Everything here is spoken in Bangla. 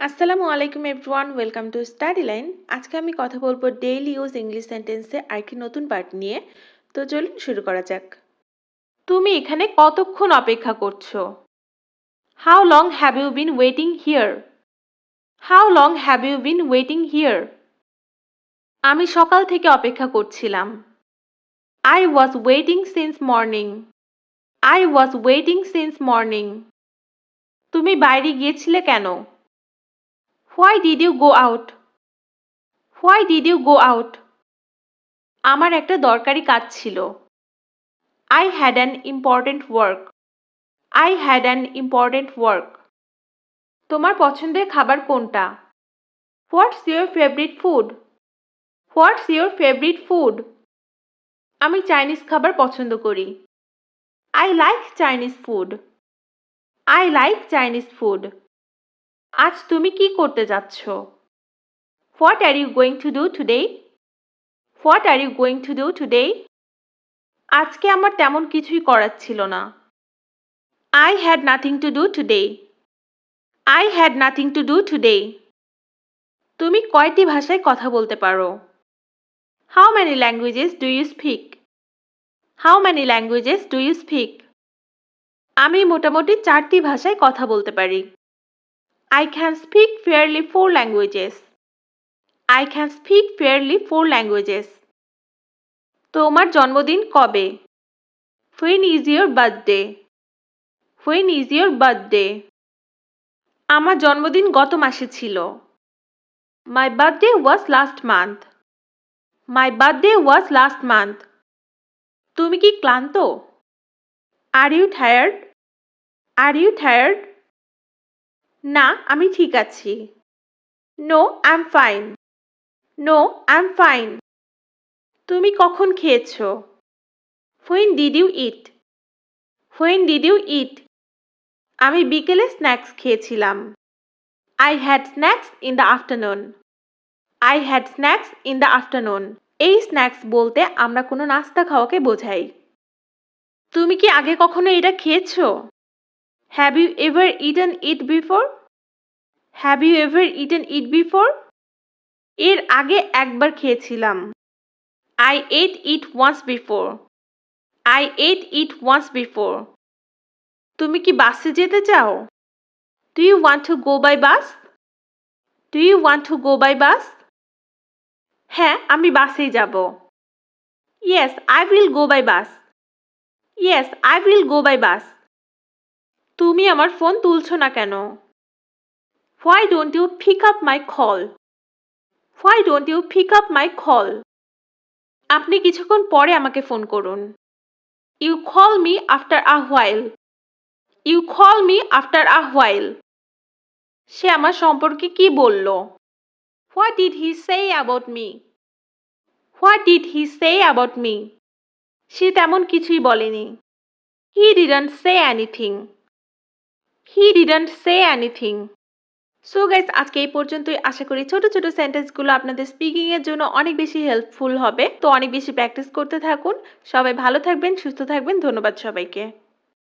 আসসালামু আলাইকুম এভরিওয়ান, ওয়েলকাম টু স্টাডিলাইন। আজকে আমি কথা বলবো ডেইলি ইউজ ইংলিশ সেন্টেন্সে আরেকটি নতুন পার্ট নিয়ে। তো চলুন শুরু করা যাক। তুমি এখানে কতক্ষণ অপেক্ষা করছো? How long have you been waiting here? How long have you been waiting here? আমি সকাল থেকে অপেক্ষা করছিলাম। I was waiting since morning. I was waiting since morning. তুমি বাইরে গিয়েছিলে কেন? Why did you go out? Why did you go out? আমার একটা দরকারি কাজ ছিল। I had an important work. I had an important work. তোমার পছন্দের খাবার কোনটা? What's your favorite food? What's your favorite food? আমি চাইনিজ খাবার পছন্দ করি। I like Chinese food. I like Chinese food. আজ তুমি কি করতে যাচ্ছ? What are you going to do today? What are you going to do today? আজকে আমার তেমন কিছুই করার ছিল না। I had nothing to do today. I had nothing to do today. তুমি কয়টি ভাষায় কথা বলতে পারো? How many languages do you speak? How many languages do you speak? আমি মোটামুটি 4টি ভাষায় কথা বলতে পারি। I can speak fairly 4 languages. I can speak fairly 4 languages. তোমার জন্মদিন কবে? When is your birthday? When is your birthday? আমার জন্মদিন গত মাসে ছিল। My birthday was last month. My birthday was last month. তুমি কি ক্লান্ত? Are you tired? Are you tired? না, আমি ঠিক আছি। No, I'm fine. No, I'm fine. তুমি কখন খেয়েছো? When did you eat? When did you eat? আমি বিকেলে স্ন্যাক্স খেয়েছিলাম। I had snacks in the afternoon. I had snacks in the afternoon. এই স্ন্যাক্স বলতে আমরা কোনো নাস্তা খাওয়াকে বোঝাই। তুমি কি আগে কখনো এটা খেয়েছো? Have you ever eaten it before? Have you ever eaten it before? এর আগে একবার খেয়েছিলাম। I ate it once before. I ate it once before. তুমি কি বাসে যেতে চাও? Do you want to go by bus? Do you want to go by bus? হ্যাঁ, আমি বাসেই যাব। Yes, I will go by bus. Yes, I will go by bus. তুমি আমার ফোন তুলছো না কেন? Why don't you pick up my call? Why don't you pick up my call? আপনি কিছুক্ষণ পরে আমাকে ফোন করুন। You call me after a while. You call me after a while. সে আমার সম্পর্কে কি বলল? What did he say about me? What did he say about me? সে তেমন কিছুই বলেনি। He didn't say anything. He didn't say anything. So guys, আজকে এই পর্যন্তই। আশা করি ছোট ছোট সেন্টেন্সগুলো আপনাদের স্পিকিং এর জন্য অনেক বেশি হেল্পফুল হবে। তো অনেক বেশি প্র্যাকটিস করতে থাকুন। সবাই ভালো থাকবেন, সুস্থ থাকবেন। ধন্যবাদ সবাইকে।